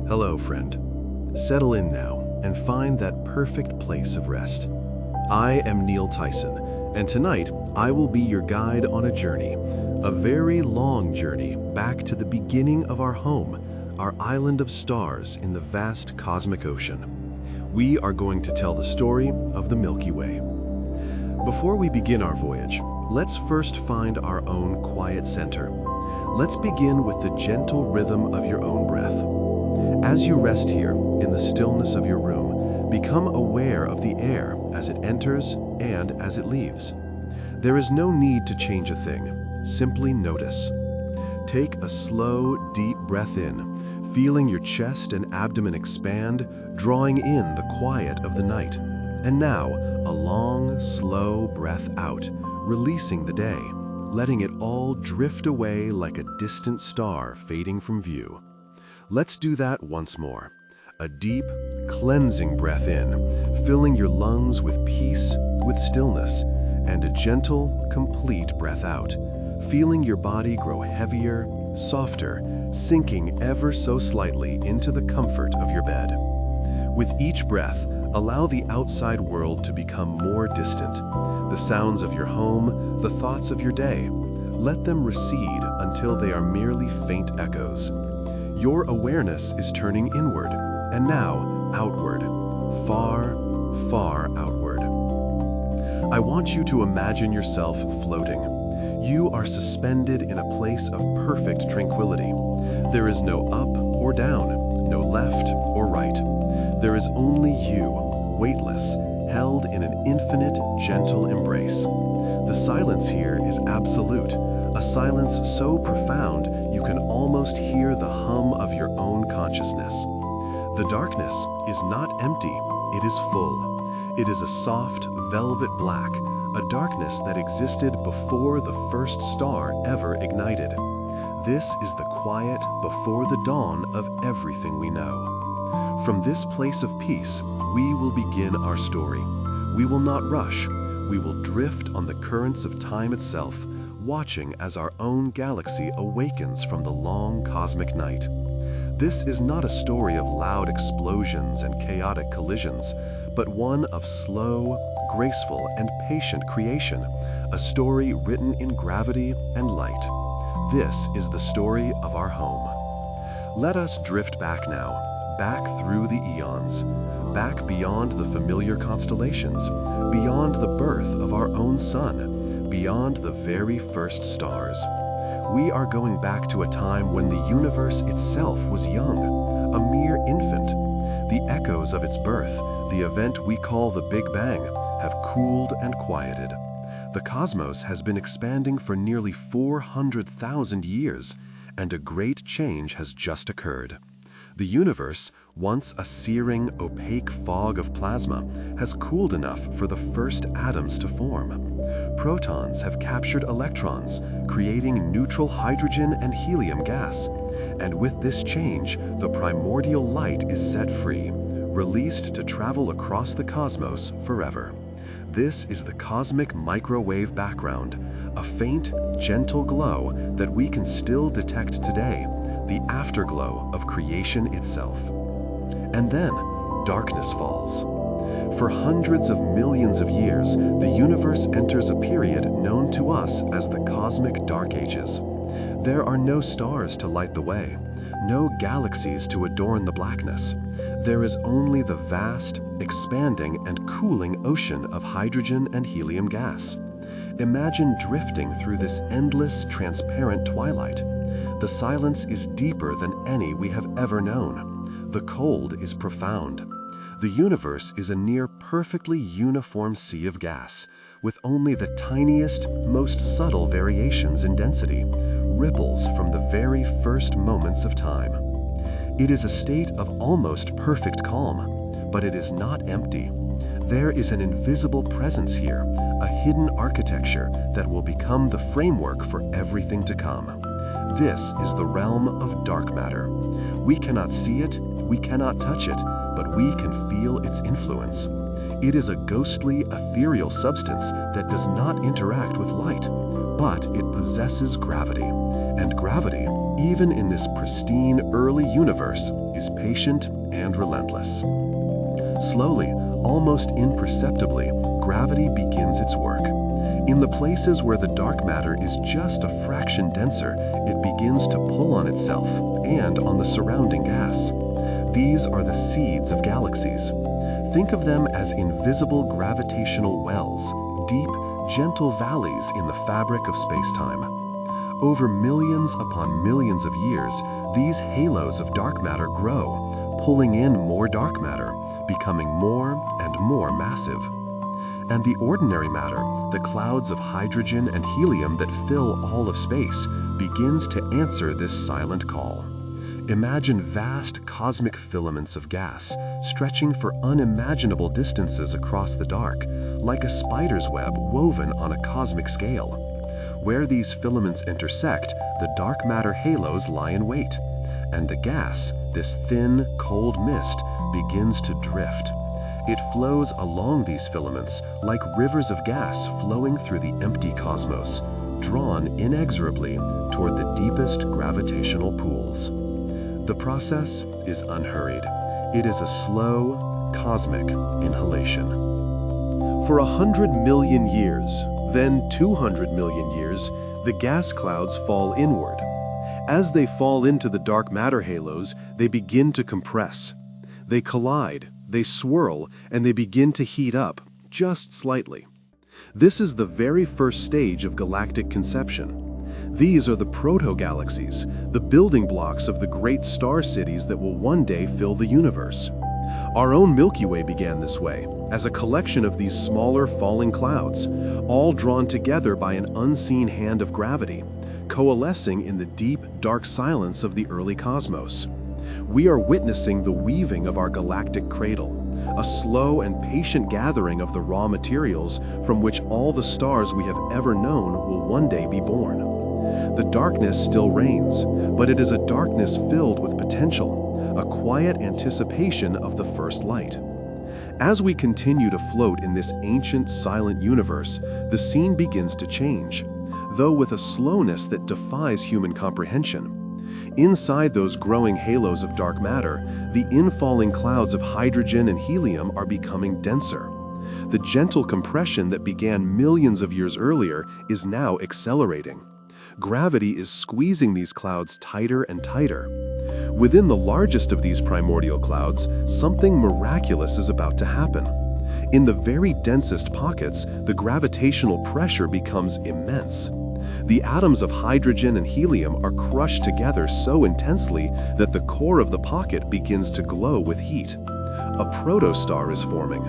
Hello, friend. Settle in now and find that perfect place of rest. I am Neil Tyson, and tonight I will be your guide on a journey, a very long journey back to the beginning of our home, our island of stars in the vast cosmic ocean. We are going to tell the story of the Milky Way. Before we begin our voyage, let's first find our own quiet center. Let's begin with the gentle rhythm of your own breath. As you rest here in the stillness of your room, become aware of the air as it enters and as it leaves. There is no need to change a thing, simply notice. Take a slow, deep breath in, feeling your chest and abdomen expand, drawing in the quiet of the night. And now, a long, slow breath out, releasing the day, letting it all drift away like a distant star fading from view. Let's do that once more. A deep, cleansing breath in, filling your lungs with peace, with stillness, and a gentle, complete breath out, feeling your body grow heavier, softer, sinking ever so slightly into the comfort of your bed. With each breath, allow the outside world to become more distant. The sounds of your home, the thoughts of your day, let them recede until they are merely faint echoes. Your awareness is turning inward, and now outward, far, far outward. I want you to imagine yourself floating. You are suspended in a place of perfect tranquility. There is no up or down, no left or right. There is only you, weightless, held in an infinite, gentle embrace. The silence here is absolute, a silence so profound you can almost hear the hum of your own consciousness. The darkness is not empty, it is full. It is a soft, velvet black, a darkness that existed before the first star ever ignited. This is the quiet before the dawn of everything we know. From this place of peace, we will begin our story. We will not rush. We will drift on the currents of time itself, watching as our own galaxy awakens from the long cosmic night. This is not a story of loud explosions and chaotic collisions, but one of slow, graceful, and patient creation, a story written in gravity and light. This is the story of our home. Let us drift back now, back through the eons, back beyond the familiar constellations, beyond the birth of our own sun, beyond the very first stars. We are going back to a time when the universe itself was young, a mere infant. The echoes of its birth, the event we call the Big Bang, have cooled and quieted. The cosmos has been expanding for nearly 400,000 years, and a great change has just occurred. The universe, once a searing, opaque fog of plasma, has cooled enough for the first atoms to form. Protons have captured electrons, creating neutral hydrogen and helium gas. And with this change, the primordial light is set free, released to travel across the cosmos forever. This is the cosmic microwave background, a faint, gentle glow that we can still detect today, the afterglow of creation itself. And then, darkness falls. For hundreds of millions of years, the universe enters a period known to us as the cosmic dark ages. There are no stars to light the way, no galaxies to adorn the blackness. There is only the vast, expanding, and cooling ocean of hydrogen and helium gas. Imagine drifting through this endless, transparent twilight. The silence is deeper than any we have ever known. The cold is profound. The universe is a near perfectly uniform sea of gas, with only the tiniest, most subtle variations in density, ripples from the very first moments of time. It is a state of almost perfect calm, but it is not empty. There is an invisible presence here, a hidden architecture that will become the framework for everything to come. This is the realm of dark matter. We cannot see it, we cannot touch it, but we can feel its influence. It is a ghostly, ethereal substance that does not interact with light, but it possesses gravity, And gravity, even in this pristine early universe, is patient and relentless. Slowly, almost imperceptibly, gravity begins its work. In the places where the dark matter is just a fraction denser, it begins to pull on itself and on the surrounding gas. These are the seeds of galaxies. Think of them as invisible gravitational wells, deep, gentle valleys in the fabric of space-time. Over millions upon millions of years, these halos of dark matter grow, pulling in more dark matter, becoming more and more massive. And the ordinary matter, the clouds of hydrogen and helium that fill all of space, begins to answer this silent call. Imagine vast cosmic filaments of gas stretching for unimaginable distances across the dark, like a spider's web woven on a cosmic scale. Where these filaments intersect, the dark matter halos lie in wait, and the gas, this thin, cold mist, begins to drift. It flows along these filaments like rivers of gas flowing through the empty cosmos, drawn inexorably toward the deepest gravitational pools. The process is unhurried. It is a slow, cosmic inhalation. For 100 million years, then 200 million years, the gas clouds fall inward. As they fall into the dark matter halos, they begin to compress. They collide, they swirl, and they begin to heat up, just slightly. This is the very first stage of galactic conception. These are the proto-galaxies, the building blocks of the great star cities that will one day fill the universe. Our own Milky Way began this way, as a collection of these smaller falling clouds, all drawn together by an unseen hand of gravity, coalescing in the deep, dark silence of the early cosmos. We are witnessing the weaving of our galactic cradle, a slow and patient gathering of the raw materials from which all the stars we have ever known will one day be born. The darkness still reigns, but it is a darkness filled with potential, a quiet anticipation of the first light. As we continue to float in this ancient, silent universe, the scene begins to change, though with a slowness that defies human comprehension. Inside those growing halos of dark matter, the infalling clouds of hydrogen and helium are becoming denser. The gentle compression that began millions of years earlier is now accelerating. Gravity is squeezing these clouds tighter and tighter. Within the largest of these primordial clouds, something miraculous is about to happen. In the very densest pockets, the gravitational pressure becomes immense. The atoms of hydrogen and helium are crushed together so intensely that the core of the pocket begins to glow with heat. A protostar is forming.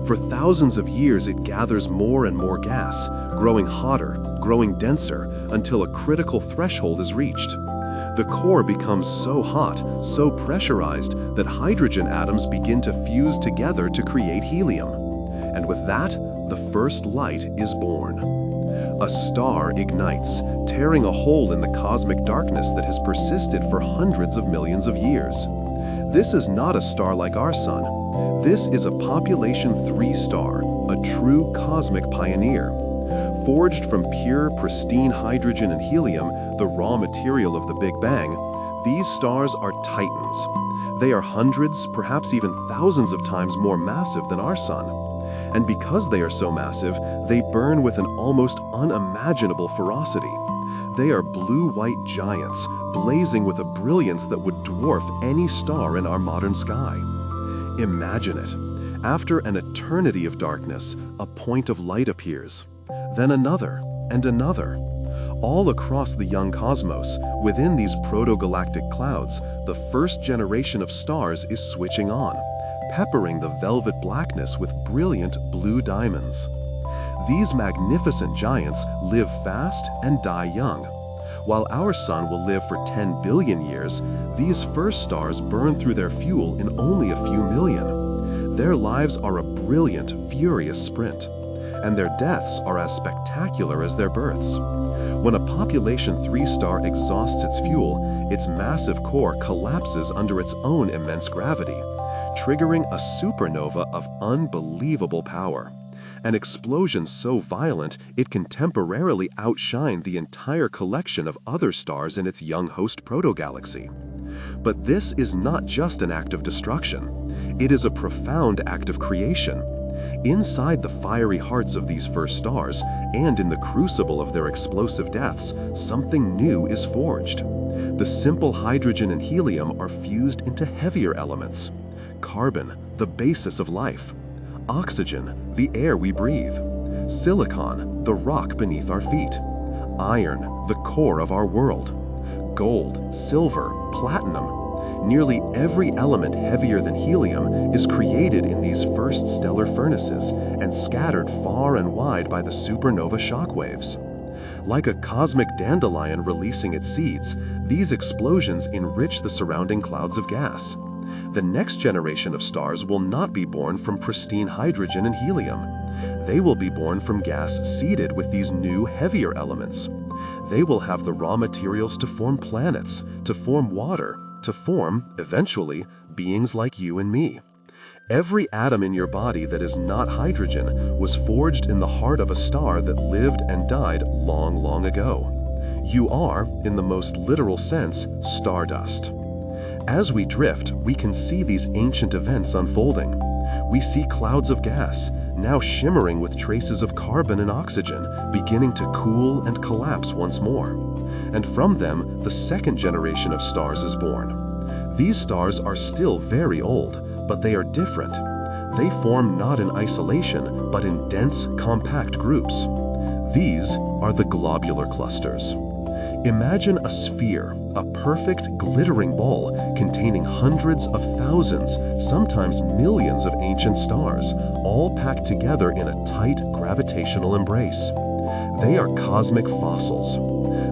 For thousands of years, it gathers more and more gas, growing hotter, growing denser, until a critical threshold is reached. The core becomes so hot, so pressurized, that hydrogen atoms begin to fuse together to create helium. And with that, the first light is born. A star ignites, tearing a hole in the cosmic darkness that has persisted for hundreds of millions of years. This is not a star like our sun. This is a population 3 star, a true cosmic pioneer. Forged from pure, pristine hydrogen and helium, the raw material of the Big Bang, these stars are titans. They are hundreds, perhaps even thousands of times more massive than our sun. And because they are so massive, they burn with an almost unimaginable ferocity. They are blue-white giants, blazing with a brilliance that would dwarf any star in our modern sky. Imagine it. After an eternity of darkness, a point of light appears. Then another, and another. All across the young cosmos, within these proto-galactic clouds, the first generation of stars is switching on, peppering the velvet blackness with brilliant blue diamonds. These magnificent giants live fast and die young. While our sun will live for 10 billion years, these first stars burn through their fuel in only a few million. Their lives are a brilliant, furious sprint, and their deaths are as spectacular as their births. When a population 3 star exhausts its fuel, its massive core collapses under its own immense gravity, triggering a supernova of unbelievable power. an explosion so violent it can temporarily outshine the entire collection of other stars in its young host protogalaxy. But this is not just an act of destruction. It is a profound act of creation. Inside the fiery hearts of these first stars, and in the crucible of their explosive deaths, something new is forged. The simple hydrogen and helium are fused into heavier elements. Carbon, the basis of life. Oxygen, the air we breathe. Silicon, the rock beneath our feet. Iron, the core of our world. Gold, silver, platinum. Nearly every element heavier than helium is created in these first stellar furnaces and scattered far and wide by the supernova shockwaves. Like a cosmic dandelion releasing its seeds, these explosions enrich the surrounding clouds of gas. The next generation of stars will not be born from pristine hydrogen and helium. They will be born from gas seeded with these new, heavier elements. They will have the raw materials to form planets, to form water, to form, eventually, beings like you and me. Every atom in your body that is not hydrogen was forged in the heart of a star that lived and died long, long ago. You are, in the most literal sense, stardust. As we drift, we can see these ancient events unfolding. We see clouds of gas, now shimmering with traces of carbon and oxygen, beginning to cool and collapse once more. And from them, the second generation of stars is born. These stars are still very old, but they are different. They form not in isolation, but in dense, compact groups. These are the globular clusters. Imagine a sphere, a perfect, glittering ball containing hundreds of thousands, sometimes millions of ancient stars, all packed together in a tight gravitational embrace. They are cosmic fossils.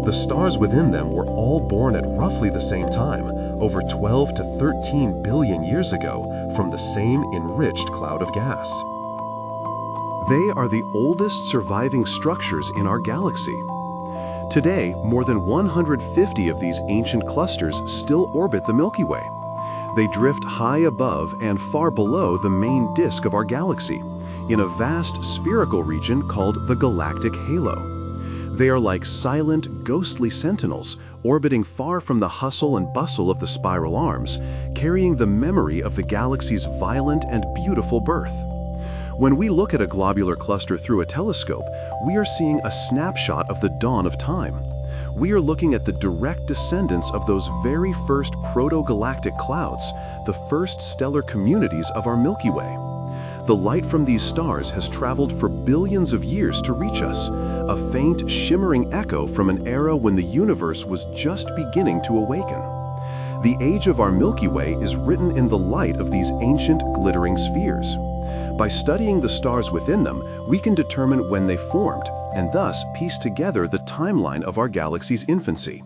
The stars within them were all born at roughly the same time, over 12 to 13 billion years ago, from the same enriched cloud of gas. They are the oldest surviving structures in our galaxy. Today, more than 150 of these ancient clusters still orbit the Milky Way. They drift high above and far below the main disk of our galaxy, in a vast spherical region called the galactic halo. They are like silent, ghostly sentinels, orbiting far from the hustle and bustle of the spiral arms, carrying the memory of the galaxy's violent and beautiful birth. When we look at a globular cluster through a telescope, we are seeing a snapshot of the dawn of time. We are looking at the direct descendants of those very first proto-galactic clouds, the first stellar communities of our Milky Way. The light from these stars has traveled for billions of years to reach us, a faint, shimmering echo from an era when the universe was just beginning to awaken. The age of our Milky Way is written in the light of these ancient, glittering spheres. By studying the stars within them, we can determine when they formed, and thus piece together the timeline of our galaxy's infancy.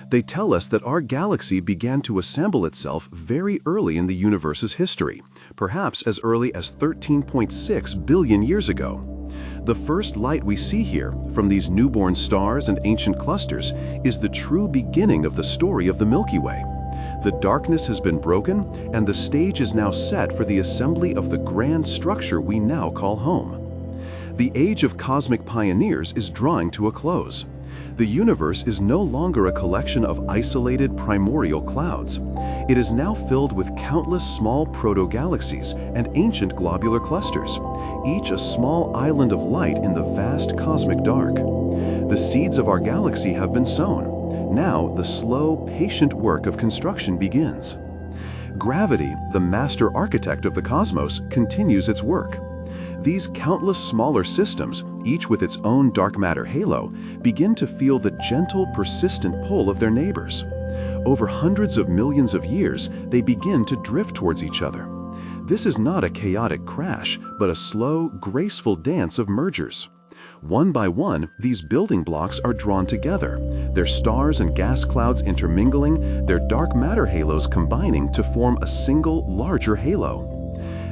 They tell us that our galaxy began to assemble itself very early in the universe's history, perhaps as early as 13.6 billion years ago. The first light we see here, from these newborn stars and ancient clusters, is the true beginning of the story of the Milky Way. The darkness has been broken, and the stage is now set for the assembly of the grand structure we now call home. The age of cosmic pioneers is drawing to a close. The universe is no longer a collection of isolated primordial clouds. It is now filled with countless small proto-galaxies and ancient globular clusters, each a small island of light in the vast cosmic dark. The seeds of our galaxy have been sown. Now, the slow, patient work of construction begins. Gravity, the master architect of the cosmos, continues its work. These countless smaller systems, each with its own dark matter halo, begin to feel the gentle, persistent pull of their neighbors. Over hundreds of millions of years, they begin to drift towards each other. This is not a chaotic crash, but a slow, graceful dance of mergers. One by one, these building blocks are drawn together, their stars and gas clouds intermingling, their dark matter halos combining to form a single, larger halo.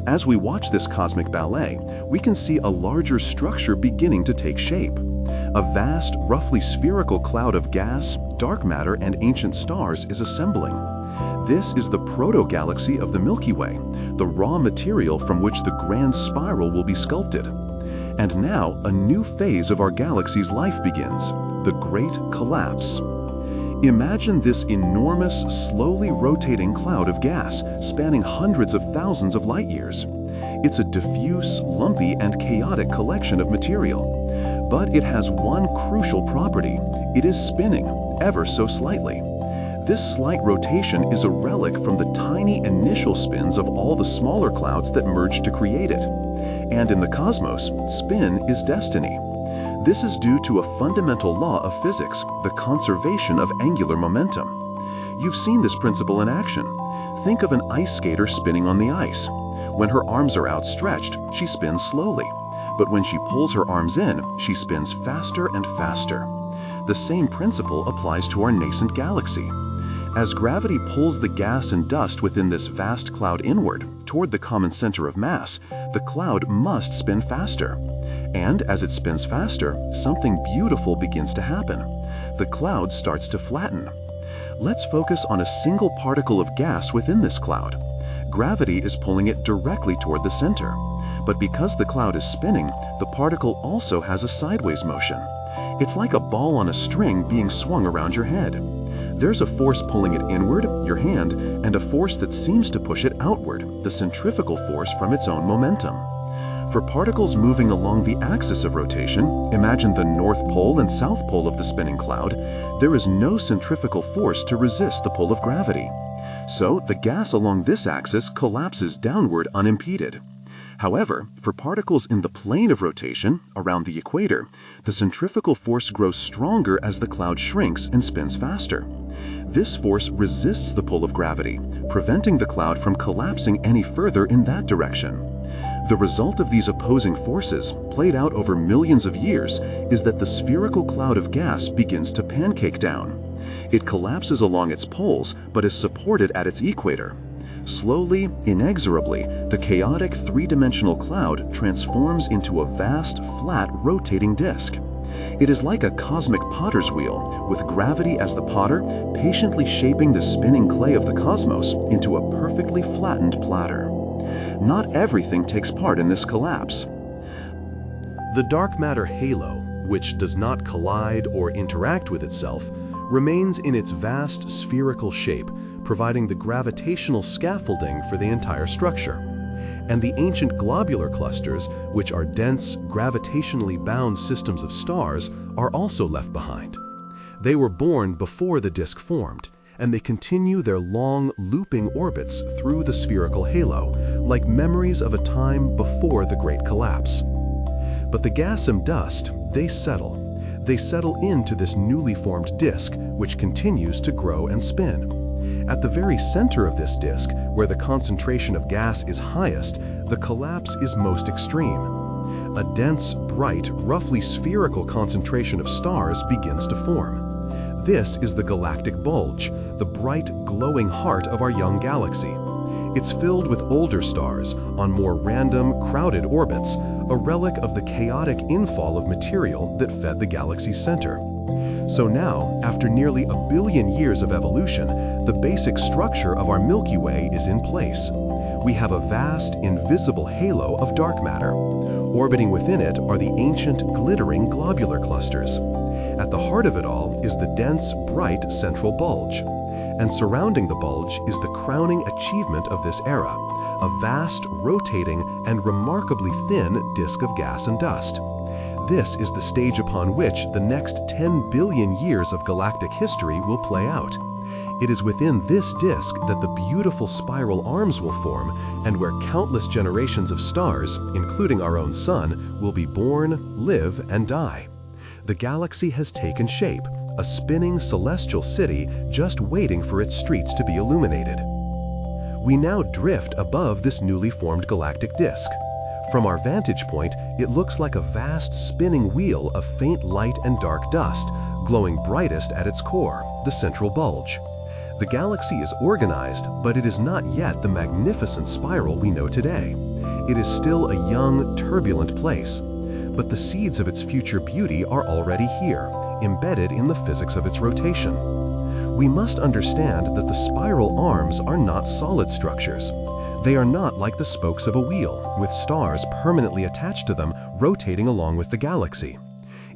As we watch this cosmic ballet, we can see a larger structure beginning to take shape. A vast, roughly spherical cloud of gas, dark matter, and ancient stars is assembling. This is the proto-galaxy of the Milky Way, the raw material from which the grand spiral will be sculpted. And now a new phase of our galaxy's life begins, the Great Collapse. Imagine this enormous, slowly rotating cloud of gas spanning hundreds of thousands of light years. It's a diffuse, lumpy, and chaotic collection of material. But it has one crucial property. It is spinning, ever so slightly. This slight rotation is a relic from the tiny initial spins of all the smaller clouds that merged to create it. And in the cosmos, spin is destiny. This is due to a fundamental law of physics, the conservation of angular momentum. You've seen this principle in action. Think of an ice skater spinning on the ice. When her arms are outstretched, she spins slowly. But when she pulls her arms in, she spins faster and faster. The same principle applies to our nascent galaxy. As gravity pulls the gas and dust within this vast cloud inward, toward the common center of mass, the cloud must spin faster. And as it spins faster, something beautiful begins to happen. The cloud starts to flatten. Let's focus on a single particle of gas within this cloud. Gravity is pulling it directly toward the center. But because the cloud is spinning, the particle also has a sideways motion. It's like a ball on a string being swung around your head. There's a force pulling it inward, your hand, and a force that seems to push it outward, the centrifugal force from its own momentum. For particles moving along the axis of rotation, imagine the North Pole and South Pole of the spinning cloud, there is no centrifugal force to resist the pull of gravity. So the gas along this axis collapses downward unimpeded. However, for particles in the plane of rotation, around the equator, the centrifugal force grows stronger as the cloud shrinks and spins faster. This force resists the pull of gravity, preventing the cloud from collapsing any further in that direction. The result of these opposing forces, played out over millions of years, is that the spherical cloud of gas begins to pancake down. It collapses along its poles, but is supported at its equator. Slowly, inexorably, the chaotic three-dimensional cloud transforms into a vast, flat, rotating disk. It is like a cosmic potter's wheel, with gravity as the potter, patiently shaping the spinning clay of the cosmos into a perfectly flattened platter. Not everything takes part in this collapse. The dark matter halo, which does not collide or interact with itself, remains in its vast spherical shape, providing the gravitational scaffolding for the entire structure. And the ancient globular clusters, which are dense, gravitationally bound systems of stars, are also left behind. They were born before the disk formed, and they continue their long, looping orbits through the spherical halo, like memories of a time before the Great Collapse. But the gas and dust, they settle. They settle into this newly formed disk, which continues to grow and spin. At the very center of this disk, where the concentration of gas is highest, the collapse is most extreme. A dense, bright, roughly spherical concentration of stars begins to form. This is the galactic bulge, the bright, glowing heart of our young galaxy. It's filled with older stars on more random, crowded orbits, a relic of the chaotic infall of material that fed the galaxy's center. So now, after nearly 1 billion years of evolution, the basic structure of our Milky Way is in place. We have a vast, invisible halo of dark matter. Orbiting within it are the ancient, glittering globular clusters. At the heart of it all is the dense, bright central bulge. And surrounding the bulge is the crowning achievement of this era, a vast, rotating, and remarkably thin disk of gas and dust. This is the stage upon which the next 10 billion years of galactic history will play out. It is within this disk that the beautiful spiral arms will form, and where countless generations of stars, including our own sun, will be born, live, and die. The galaxy has taken shape, a spinning celestial city just waiting for its streets to be illuminated. We now drift above this newly formed galactic disk. From our vantage point, it looks like a vast spinning wheel of faint light and dark dust, glowing brightest at its core, the central bulge. The galaxy is organized, but it is not yet the magnificent spiral we know today. It is still a young, turbulent place. But the seeds of its future beauty are already here, embedded in the physics of its rotation. We must understand that the spiral arms are not solid structures. They are not like the spokes of a wheel, with stars permanently attached to them rotating along with the galaxy.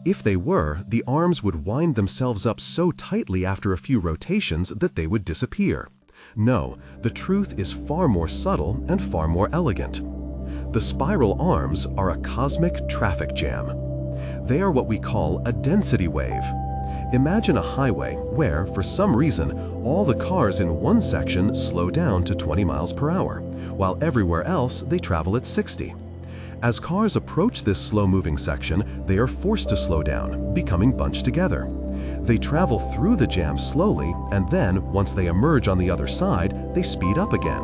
If they were, the arms would wind themselves up so tightly after a few rotations that they would disappear. No, the truth is far more subtle and far more elegant. The spiral arms are a cosmic traffic jam. They are what we call a density wave. Imagine a highway where, for some reason, all the cars in one section slow down to 20 miles per hour, while everywhere else they travel at 60. As cars approach this slow-moving section, they are forced to slow down, becoming bunched together. They travel through the jam slowly, and then, once they emerge on the other side, they speed up again.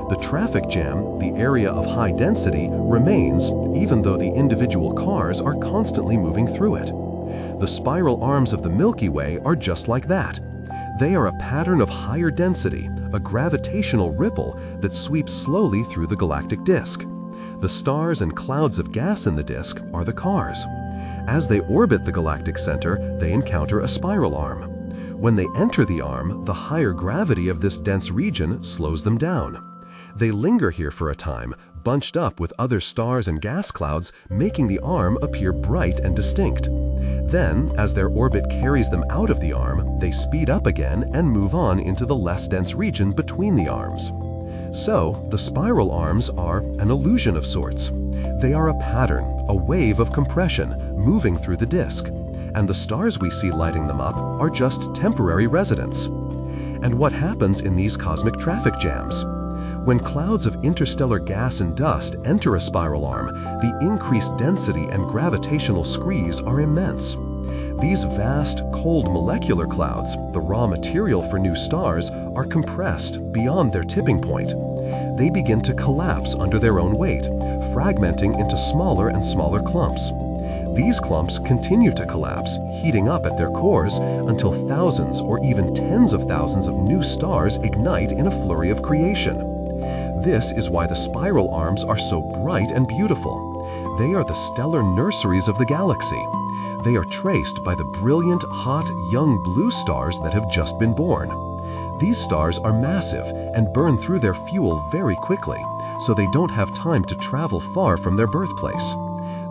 The traffic jam, the area of high density, remains even though the individual cars are constantly moving through it. The spiral arms of the Milky Way are just like that. They are a pattern of higher density, a gravitational ripple that sweeps slowly through the galactic disk. The stars and clouds of gas in the disk are the cars. As they orbit the galactic center, they encounter a spiral arm. When they enter the arm, the higher gravity of this dense region slows them down. They linger here for a time, bunched up with other stars and gas clouds, making the arm appear bright and distinct. Then, as their orbit carries them out of the arm, they speed up again and move on into the less dense region between the arms. So, the spiral arms are an illusion of sorts. They are a pattern, a wave of compression, moving through the disk. And the stars we see lighting them up are just temporary residents. And what happens in these cosmic traffic jams? When clouds of interstellar gas and dust enter a spiral arm, the increased density and gravitational squeeze are immense. These vast, cold molecular clouds, the raw material for new stars, are compressed beyond their tipping point. They begin to collapse under their own weight, fragmenting into smaller and smaller clumps. These clumps continue to collapse, heating up at their cores until thousands or even tens of thousands of new stars ignite in a flurry of creation. This is why the spiral arms are so bright and beautiful. They are the stellar nurseries of the galaxy. They are traced by the brilliant, hot, young blue stars that have just been born. These stars are massive and burn through their fuel very quickly, so they don't have time to travel far from their birthplace.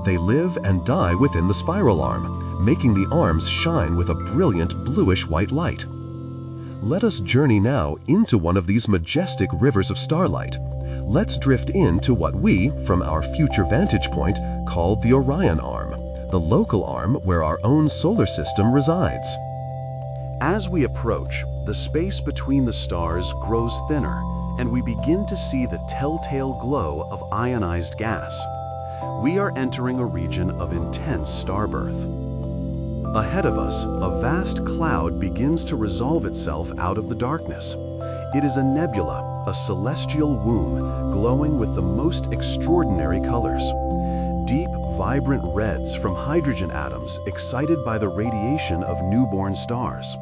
They live and die within the spiral arm, making the arms shine with a brilliant bluish-white light. Let us journey now into one of these majestic rivers of starlight. Let's drift into what we, from our future vantage point, call the Orion Arm, the local arm where our own solar system resides. As we approach, the space between the stars grows thinner, and we begin to see the telltale glow of ionized gas. We are entering a region of intense starbirth. Ahead of us, a vast cloud begins to resolve itself out of the darkness. It is a nebula, a celestial womb, glowing with the most extraordinary colors. Deep, vibrant reds from hydrogen atoms excited by the radiation of newborn stars.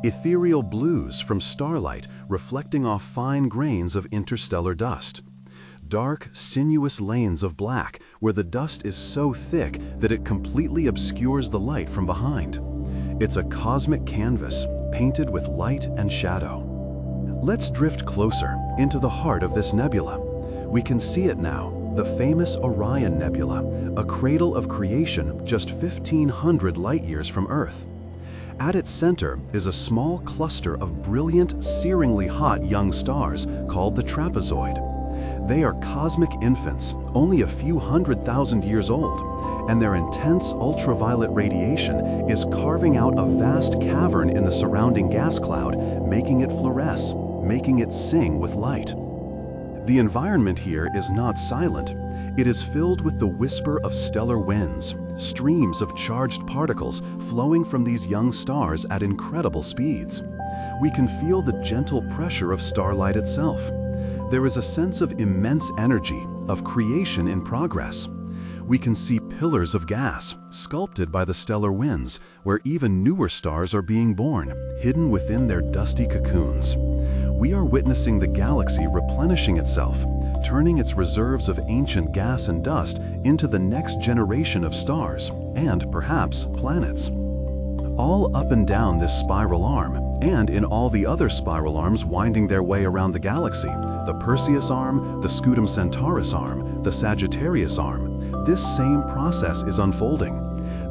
Ethereal blues from starlight reflecting off fine grains of interstellar dust. Dark, sinuous lanes of black where the dust is so thick that it completely obscures the light from behind. It's a cosmic canvas painted with light and shadow. Let's drift closer into the heart of this nebula. We can see it now, the famous Orion Nebula, a cradle of creation just 1,500 light-years from Earth. At its center is a small cluster of brilliant, searingly hot young stars called the trapezoid. They are cosmic infants, only a few 100,000 years old, and their intense ultraviolet radiation is carving out a vast cavern in the surrounding gas cloud, making it fluoresce, making it sing with light. The environment here is not silent. It is filled with the whisper of stellar winds, streams of charged particles flowing from these young stars at incredible speeds. We can feel the gentle pressure of starlight itself. There is a sense of immense energy, of creation in progress. We can see pillars of gas, sculpted by the stellar winds, where even newer stars are being born, hidden within their dusty cocoons. We are witnessing the galaxy replenishing itself, turning its reserves of ancient gas and dust into the next generation of stars, and perhaps planets. All up and down this spiral arm, and in all the other spiral arms winding their way around the galaxy, the Perseus arm, the Scutum Centaurus arm, the Sagittarius arm, this same process is unfolding.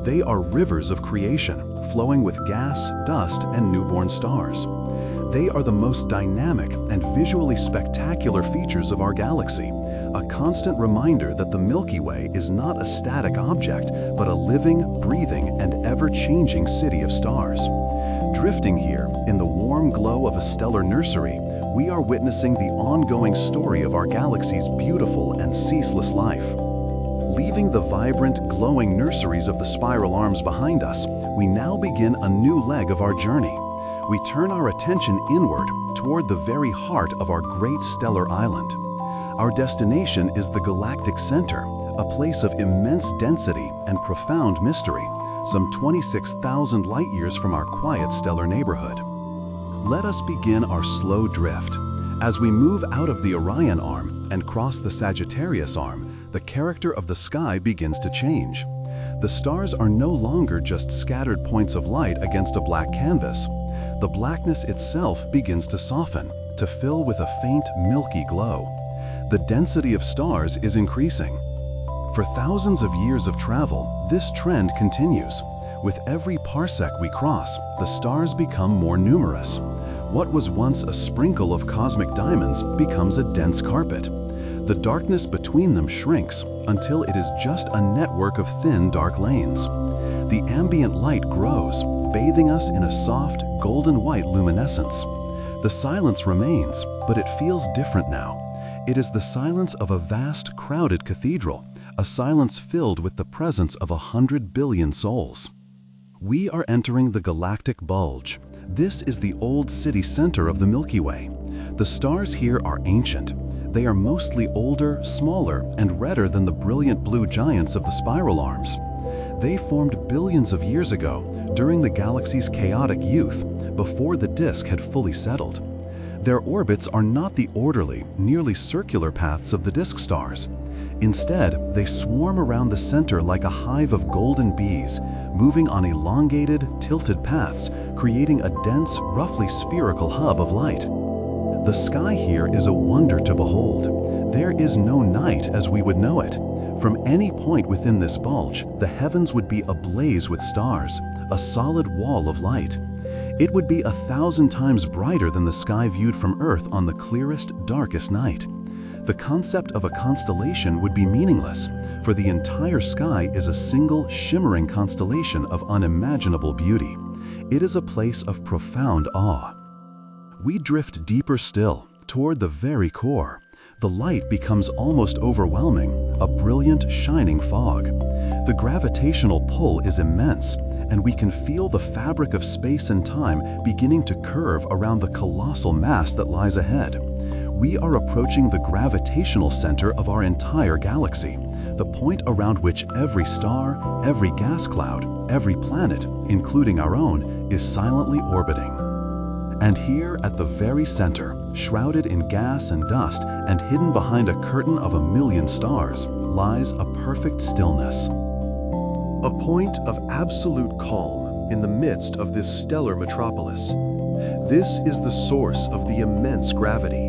They are rivers of creation, flowing with gas, dust, and newborn stars. They are the most dynamic and visually spectacular features of our galaxy, a constant reminder that the Milky Way is not a static object, but a living, breathing, and ever-changing city of stars. Drifting here, in the warm glow of a stellar nursery, we are witnessing the ongoing story of our galaxy's beautiful and ceaseless life. Leaving the vibrant, glowing nurseries of the spiral arms behind us, we now begin a new leg of our journey. We turn our attention inward toward the very heart of our great stellar island. Our destination is the galactic center, a place of immense density and profound mystery, some 26,000 light-years from our quiet stellar neighborhood. Let us begin our slow drift. As we move out of the Orion arm and cross the Sagittarius arm, the character of the sky begins to change. The stars are no longer just scattered points of light against a black canvas. The blackness itself begins to soften, to fill with a faint milky glow. The density of stars is increasing. For thousands of years of travel, this trend continues. With every parsec we cross, the stars become more numerous. What was once a sprinkle of cosmic diamonds becomes a dense carpet. The darkness between them shrinks until it is just a network of thin, dark lanes. The ambient light grows, bathing us in a soft, golden-white luminescence. The silence remains, but it feels different now. It is the silence of a vast, crowded cathedral, a silence filled with the presence of 100 billion souls. We are entering the galactic bulge. This is the old city center of the Milky Way. The stars here are ancient. They are mostly older, smaller, and redder than the brilliant blue giants of the spiral arms. They formed billions of years ago, during the galaxy's chaotic youth, before the disk had fully settled. Their orbits are not the orderly, nearly circular paths of the disk stars. Instead, they swarm around the center like a hive of golden bees, moving on elongated, tilted paths, creating a dense, roughly spherical hub of light. The sky here is a wonder to behold. There is no night as we would know it. From any point within this bulge, the heavens would be ablaze with stars, a solid wall of light. It would be 1,000 times brighter than the sky viewed from Earth on the clearest, darkest night. The concept of a constellation would be meaningless, for the entire sky is a single, shimmering constellation of unimaginable beauty. It is a place of profound awe. We drift deeper still, toward the very core. The light becomes almost overwhelming, a brilliant, shining fog. The gravitational pull is immense, and we can feel the fabric of space and time beginning to curve around the colossal mass that lies ahead. We are approaching the gravitational center of our entire galaxy, the point around which every star, every gas cloud, every planet, including our own, is silently orbiting. And here at the very center, shrouded in gas and dust and hidden behind a curtain of 1,000,000 stars, lies a perfect stillness. A point of absolute calm in the midst of this stellar metropolis. This is the source of the immense gravity.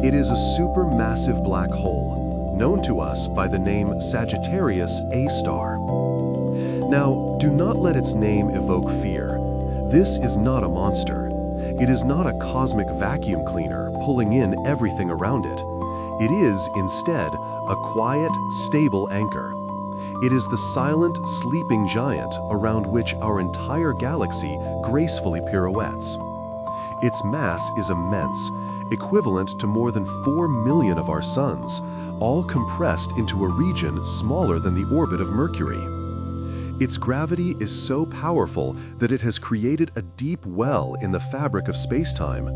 It is a supermassive black hole, known to us by the name Sagittarius A star. Now, do not let its name evoke fear. This is not a monster. It is not a cosmic vacuum cleaner pulling in everything around it. It is, instead, a quiet, stable anchor. It is the silent, sleeping giant around which our entire galaxy gracefully pirouettes. Its mass is immense, equivalent to more than 4 million of our suns, all compressed into a region smaller than the orbit of Mercury. Its gravity is so powerful that it has created a deep well in the fabric of space-time,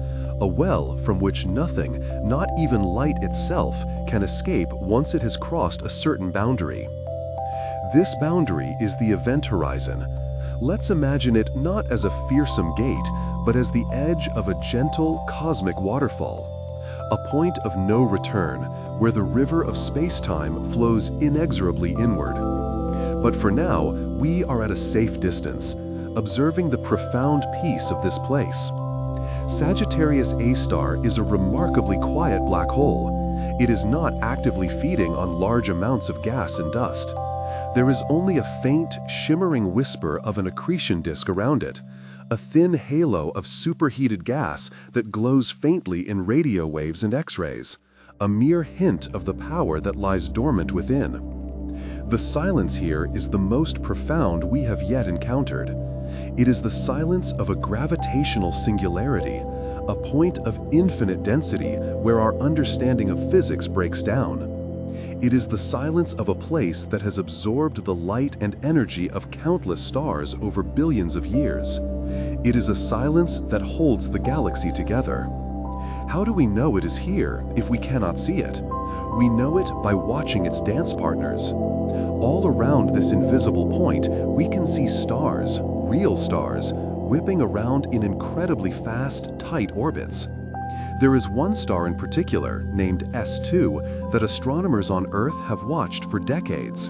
a well from which nothing, not even light itself, can escape once it has crossed a certain boundary. This boundary is the event horizon. Let's imagine it not as a fearsome gate, but as the edge of a gentle cosmic waterfall, a point of no return where the river of space-time flows inexorably inward. But for now, we are at a safe distance, observing the profound peace of this place. Sagittarius A star is a remarkably quiet black hole. It is not actively feeding on large amounts of gas and dust. There is only a faint, shimmering whisper of an accretion disk around it, a thin halo of superheated gas that glows faintly in radio waves and X-rays, a mere hint of the power that lies dormant within. The silence here is the most profound we have yet encountered. It is the silence of a gravitational singularity, a point of infinite density where our understanding of physics breaks down. It is the silence of a place that has absorbed the light and energy of countless stars over billions of years. It is a silence that holds the galaxy together. How do we know it is here if we cannot see it? We know it by watching its dance partners. All around this invisible point, we can see stars, real stars, whipping around in incredibly fast, tight orbits. There is one star in particular, named S2, that astronomers on Earth have watched for decades.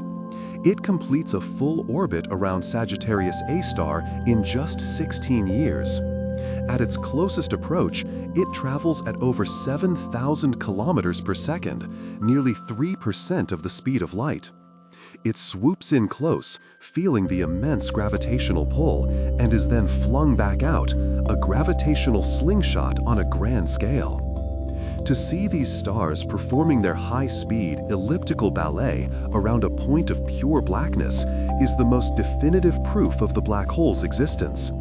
It completes a full orbit around Sagittarius A star in just 16 years. At its closest approach, it travels at over 7,000 kilometers per second, nearly 3% of the speed of light. It swoops in close, feeling the immense gravitational pull, and is then flung back out, a gravitational slingshot on a grand scale. To see these stars performing their high-speed, elliptical ballet around a point of pure blackness is the most definitive proof of the black hole's existence.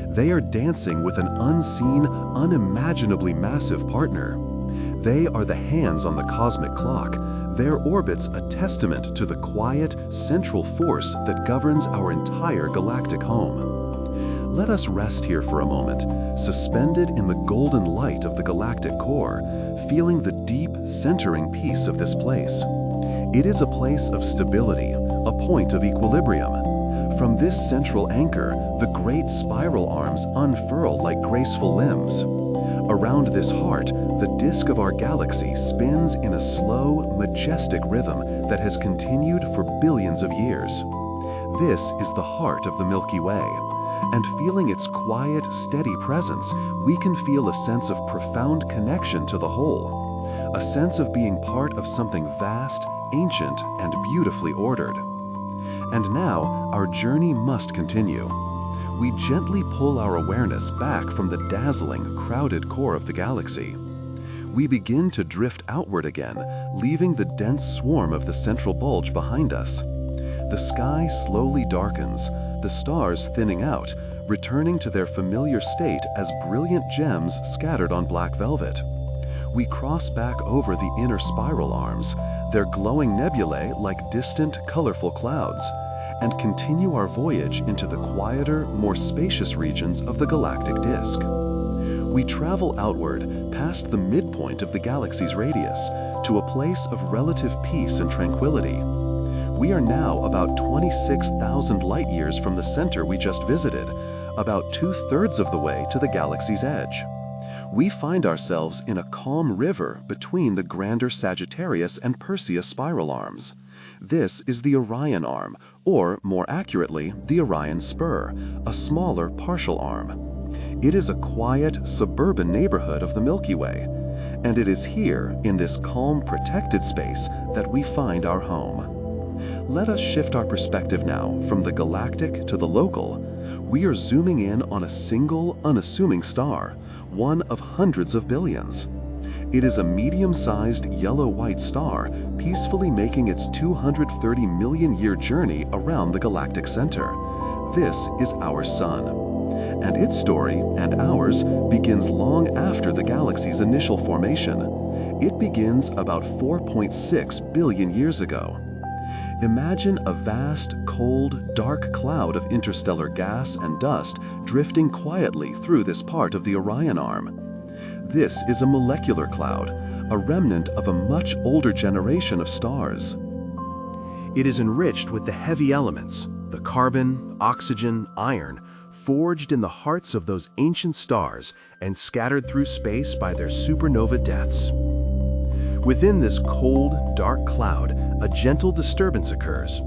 They are dancing with an unseen, unimaginably massive partner. They are the hands on the cosmic clock, their orbits a testament to the quiet, central force that governs our entire galactic home. Let us rest here for a moment, suspended in the golden light of the galactic core, feeling the deep, centering peace of this place. It is a place of stability, a point of equilibrium. From this central anchor, the great spiral arms unfurl like graceful limbs. Around this heart, the disk of our galaxy spins in a slow, majestic rhythm that has continued for billions of years. This is the heart of the Milky Way, and feeling its quiet, steady presence, we can feel a sense of profound connection to the whole, a sense of being part of something vast, ancient, and beautifully ordered. And now, our journey must continue. We gently pull our awareness back from the dazzling, crowded core of the galaxy. We begin to drift outward again, leaving the dense swarm of the central bulge behind us. The sky slowly darkens, the stars thinning out, returning to their familiar state as brilliant gems scattered on black velvet. We cross back over the inner spiral arms, their glowing nebulae like distant, colorful clouds, and continue our voyage into the quieter, more spacious regions of the galactic disk. We travel outward past the midpoint of the galaxy's radius to a place of relative peace and tranquility. We are now about 26,000 light-years from the center we just visited, about 2/3 of the way to the galaxy's edge. We find ourselves in a calm river between the grander Sagittarius and Perseus spiral arms. This is the Orion arm, or more accurately, the Orion spur, a smaller partial arm. It is a quiet, suburban neighborhood of the Milky Way, and it is here, in this calm, protected space, that we find our home. Let us shift our perspective now from the galactic to the local. We are zooming in on a single, unassuming star, one of hundreds of billions. It is a medium-sized yellow-white star, peacefully making its 230 million-year journey around the galactic center. This is our Sun. And its story, and ours, begins long after the galaxy's initial formation. It begins about 4.6 billion years ago. Imagine a vast, cold, dark cloud of interstellar gas and dust drifting quietly through this part of the Orion arm. This is a molecular cloud, a remnant of a much older generation of stars. It is enriched with the heavy elements, the carbon, oxygen, iron, forged in the hearts of those ancient stars and scattered through space by their supernova deaths. Within this cold, dark cloud, a gentle disturbance occurs,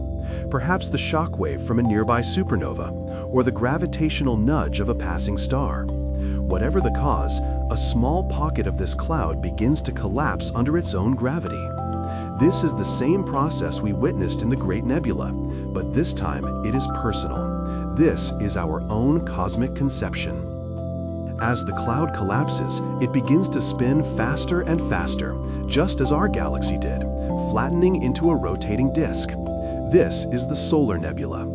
perhaps the shock wave from a nearby supernova, or the gravitational nudge of a passing star. Whatever the cause, a small pocket of this cloud begins to collapse under its own gravity. This is the same process we witnessed in the Great Nebula, but this time it is personal. This is our own cosmic conception. As the cloud collapses, it begins to spin faster and faster, just as our galaxy did, flattening into a rotating disk. This is the solar nebula.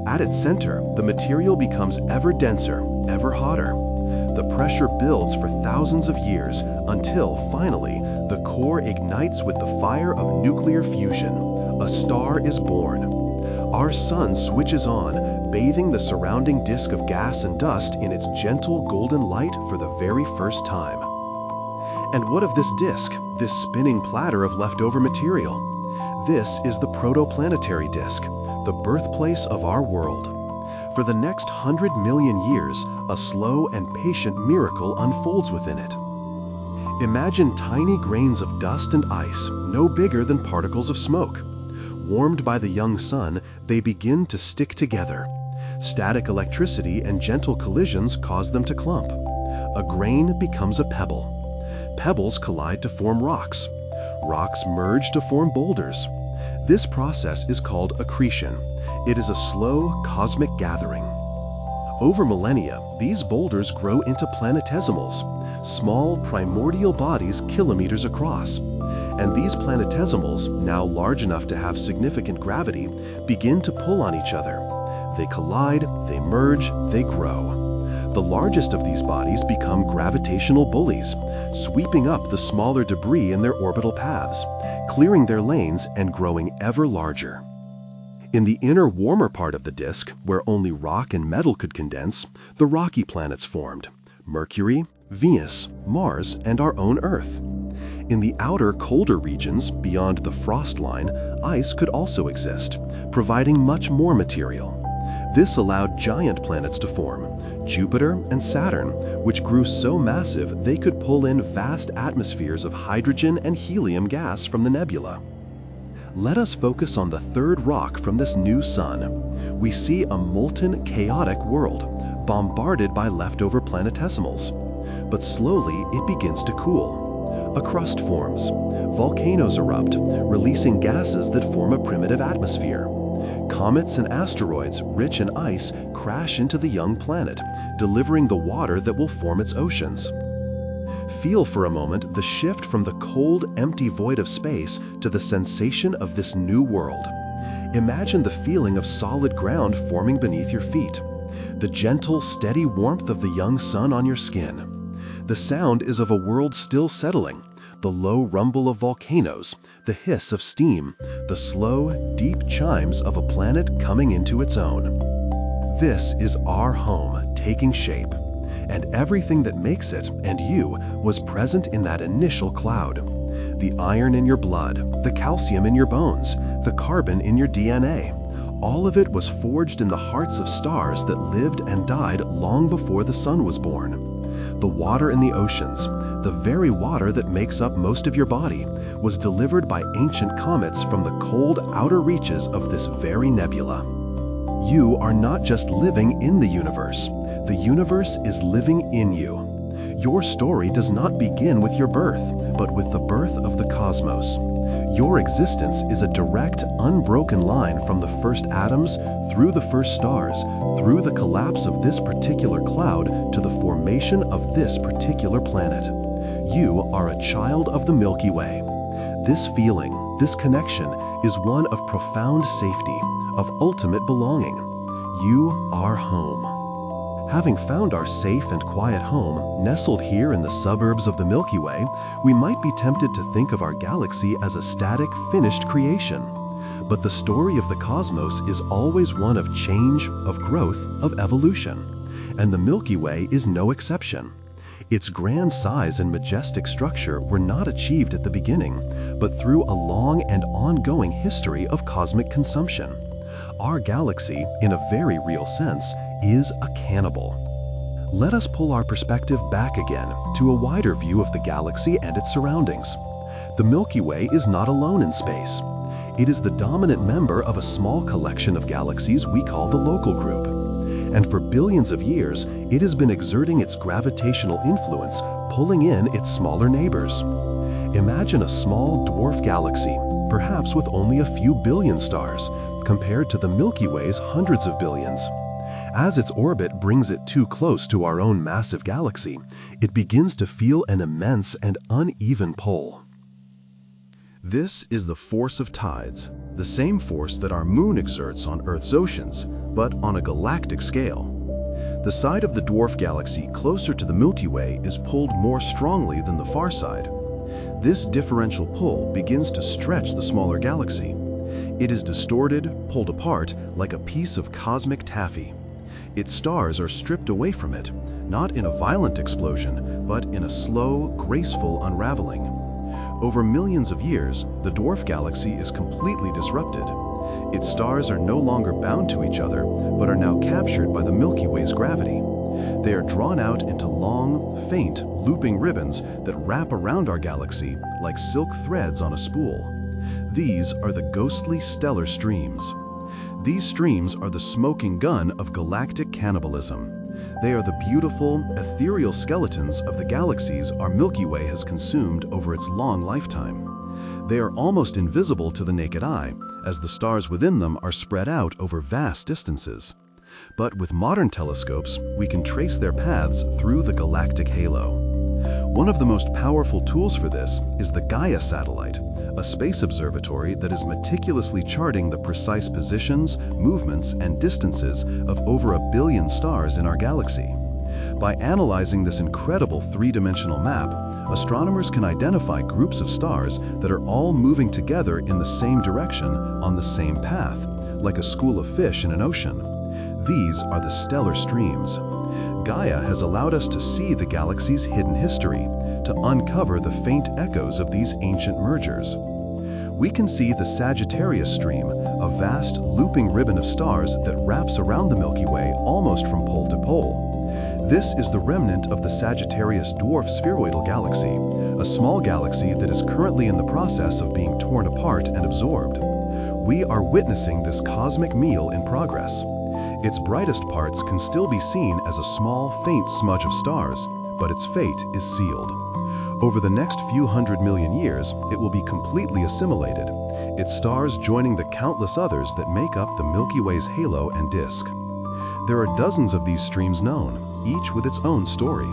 At its center, the material becomes ever denser, ever hotter. The pressure builds for thousands of years until, finally, the core ignites with the fire of nuclear fusion. A star is born. Our sun switches on, bathing the surrounding disk of gas and dust in its gentle golden light for the very first time. And what of this disk, this spinning platter of leftover material? This is the protoplanetary disk, the birthplace of our world. For the next 100 million years, a slow and patient miracle unfolds within it. Imagine tiny grains of dust and ice, no bigger than particles of smoke. Warmed by the young sun, they begin to stick together. Static electricity and gentle collisions cause them to clump. A grain becomes a pebble. Pebbles collide to form rocks. Rocks merge to form boulders. This process is called accretion. It is a slow, cosmic gathering. Over millennia, these boulders grow into planetesimals, small, primordial bodies kilometers across. And these planetesimals, now large enough to have significant gravity, begin to pull on each other. They collide, they merge, they grow. The largest of these bodies become gravitational bullies, sweeping up the smaller debris in their orbital paths, clearing their lanes and growing ever larger. In the inner, warmer part of the disk, where only rock and metal could condense, the rocky planets formed: Mercury, Venus, Mars, and our own Earth. In the outer, colder regions, beyond the frost line, ice could also exist, providing much more material. This allowed giant planets to form: Jupiter and Saturn, which grew so massive they could pull in vast atmospheres of hydrogen and helium gas from the nebula. Let us focus on the third rock from this new sun. We see a molten, chaotic world, bombarded by leftover planetesimals. But slowly it begins to cool. A crust forms. Volcanoes erupt, releasing gases that form a primitive atmosphere. Comets and asteroids, rich in ice, crash into the young planet, delivering the water that will form its oceans. Feel for a moment the shift from the cold, empty void of space to the sensation of this new world. Imagine the feeling of solid ground forming beneath your feet, the gentle, steady warmth of the young sun on your skin. The sound is of a world still settling, the low rumble of volcanoes, the hiss of steam, the slow, deep chimes of a planet coming into its own. This is our home taking shape, and everything that makes it, and you, was present in that initial cloud. The iron in your blood, the calcium in your bones, the carbon in your DNA. All of it was forged in the hearts of stars that lived and died long before the sun was born. The water in the oceans, the very water that makes up most of your body, was delivered by ancient comets from the cold outer reaches of this very nebula. You are not just living in the universe is living in you. Your story does not begin with your birth, but with the birth of the cosmos. Your existence is a direct, unbroken line from the first atoms, through the first stars, through the collapse of this particular cloud, to the formation of this particular planet. You are a child of the Milky Way. This feeling, this connection, is one of profound safety, of ultimate belonging. You are home. Having found our safe and quiet home, nestled here in the suburbs of the Milky Way, we might be tempted to think of our galaxy as a static, finished creation. But the story of the cosmos is always one of change, of growth, of evolution. And the Milky Way is no exception. Its grand size and majestic structure were not achieved at the beginning, but through a long and ongoing history of cosmic consumption. Our galaxy, in a very real sense, is a cannibal. Let us pull our perspective back again to a wider view of the galaxy and its surroundings. The Milky Way is not alone in space. It is the dominant member of a small collection of galaxies we call the local group. and for billions of years, it has been exerting its gravitational influence, pulling in its smaller neighbors. Imagine a small dwarf galaxy, perhaps with only a few billion stars, compared to the Milky Way's hundreds of billions. As its orbit brings it too close to our own massive galaxy, it begins to feel an immense and uneven pull. This is the force of tides, the same force that our moon exerts on Earth's oceans, but on a galactic scale. The side of the dwarf galaxy closer to the Milky Way is pulled more strongly than the far side. This differential pull begins to stretch the smaller galaxy. It is distorted, pulled apart, like a piece of cosmic taffy. Its stars are stripped away from it, not in a violent explosion, but in a slow, graceful unraveling. Over millions of years, the dwarf galaxy is completely disrupted. Its stars are no longer bound to each other, but are now captured by the Milky Way's gravity. They are drawn out into long, faint, looping ribbons that wrap around our galaxy like silk threads on a spool. These are the ghostly stellar streams. These streams are the smoking gun of galactic cannibalism. They are the beautiful, ethereal skeletons of the galaxies our Milky Way has consumed over its long lifetime. They are almost invisible to the naked eye, as the stars within them are spread out over vast distances. But with modern telescopes, we can trace their paths through the galactic halo. One of the most powerful tools for this is the Gaia satellite, a space observatory that is meticulously charting the precise positions, movements, and distances of over 1 billion stars in our galaxy. By analyzing this incredible three-dimensional map, astronomers can identify groups of stars that are all moving together in the same direction on the same path, like a school of fish in an ocean. These are the stellar streams. Gaia has allowed us to see the galaxy's hidden history, to uncover the faint echoes of these ancient mergers. We can see the Sagittarius stream, a vast looping ribbon of stars that wraps around the Milky Way almost from pole to pole. This is the remnant of the Sagittarius dwarf spheroidal galaxy, a small galaxy that is currently in the process of being torn apart and absorbed. We are witnessing this cosmic meal in progress. Its brightest parts can still be seen as a small, faint smudge of stars, but its fate is sealed. Over the next few 100 million years, it will be completely assimilated, its stars joining the countless others that make up the Milky Way's halo and disk. There are dozens of these streams known, each with its own story.